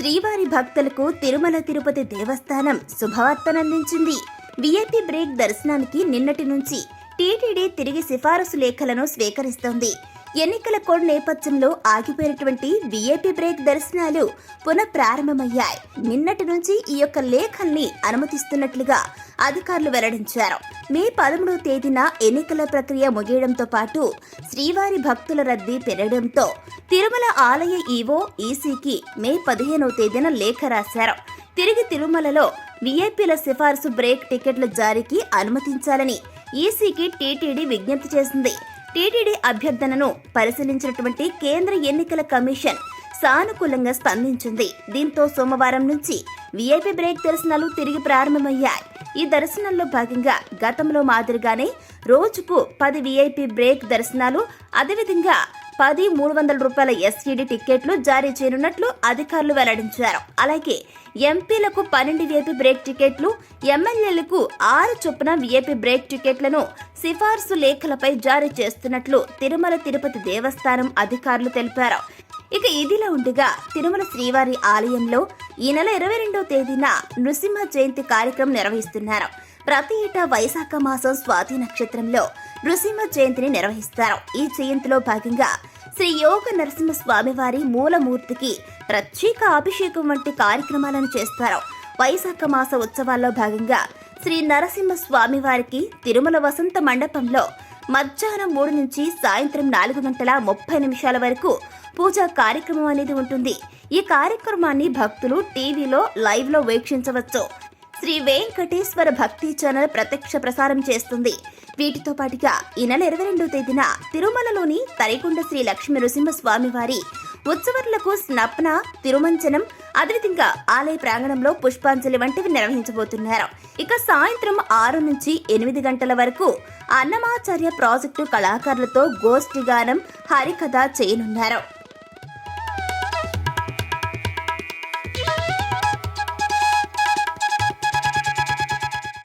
శ్రీవారి భక్తులకు తిరుమల తిరుపతి దేవస్థానం శుభవార్తనందించింది. VIP break దర్శనానికి నిన్నటి నుంచి టీటీడీ తిరిగి సిఫారసు లేఖలను స్వీకరిస్తోంది. ఎన్నికల కోడ్ నేపథ్యంలో ఆగిపోయినటువంటి విఐపి బ్రేక్ దర్శనాలు పునఃప్రారంభమయ్యాయి. నిన్నటి నుంచి ఈ యొక్క లేఖల్ని అనుమతిస్తున్నట్లుగా అధికారులు వెల్లడించారు. మే 13వ తేదీన ఎన్నికల ప్రక్రియ ముగియడంతో పాటు శ్రీవారి భక్తుల రద్దీ పెరగడంతో తిరుమల ఆలయ ఈవో ఈసీకి మే 15వ తేదీన లేఖ రాశారు. తిరిగి తిరుమలలో విఐపీల సిఫార్సు బ్రేక్ టికెట్ల జారీకి అనుమతించాలని ఈసీకి టీటీడీ విజ్ఞప్తి చేసింది. టీటీడీ అభ్యర్థనను పరిశీలించినటువంటి కేంద్ర ఎన్నికల కమిషన్ సానుకూలంగా స్పందించింది. దీంతో సోమవారం నుంచి విఐపి బ్రేక్ దర్శనాలు తిరిగి ప్రారంభమయ్యాయి. ఈ దర్శనంలో భాగంగా గతంలో మాదిరిగానే రోజుకు 10 విఐపి బ్రేక్ దర్శనాలు, అదేవిధంగా 10 300 రూపాయల ఎస్ఈడి టికెట్లు జారీ చేయనున్నట్లు అధికారులు వెల్లడించారు. అలాగే ఎంపీలకు 12 విఐపి బ్రేక్ టికెట్లు, ఎమ్మెల్యేలకు 6 చొప్పున విఐపి బ్రేక్ టికెట్లను సిఫార్సు లేఖలపై జారీ చేస్తున్నట్లు తిరుమల తిరుపతి దేవస్థానం అధికారులు తెలిపారు. ఇక ఇదిలా ఉండగా తిరుమల శ్రీవారి ఆలయంలో ఈ నెల 22వ తేదీన నృసింహ జయంతి కార్యక్రమం నిర్వహిస్తున్నారు. ప్రతి ఏటా వైశాఖ మాసం స్వాతి నక్షత్రంలో నృసింహ జయంతిని నిర్వహిస్తారు. ఈ జయంతిలో భాగంగా శ్రీ యోగ నరసింహ స్వామివారి మూలమూర్తికి ప్రత్యేక అభిషేకం వంటి కార్యక్రమాలను చేస్తారు. వైశాఖ మాస ఉత్సవాల్లో భాగంగా శ్రీ నరసింహ స్వామివారికి తిరుమల వసంత మండపంలో మధ్యాహ్నం 3 నుంచి సాయంత్రం 4:30 వరకు పూజా కార్యక్రమం అనేది ఉంటుంది. ఈ కార్యక్రమాన్ని భక్తులు టీవీలో లైవ్ లో వీక్షించవచ్చు. శ్రీ వెంకటేశ్వర భక్తి ఛానల్ ప్రత్యక్ష ప్రసారం చేస్తుంది. వీటితో పాటుగా ఈ నెల 22వ తేదీన తిరుమలలోని తరికొండ శ్రీ లక్ష్మీ నృసింహ స్వామివారి ఉత్సవాలకు స్నపన, తిరుమంచనం, అదేవిధంగా ఆలయ ప్రాంగణంలో పుష్పాంజలి వంటివి నిర్వహించబోతున్నారు. ఇక సాయంత్రం 6 నుంచి 8 గంటల వరకు అన్నమాచార్య ప్రాజెక్టు కళాకారులతో గోష్ఠి గానం, హరికథ చేయనున్నారు.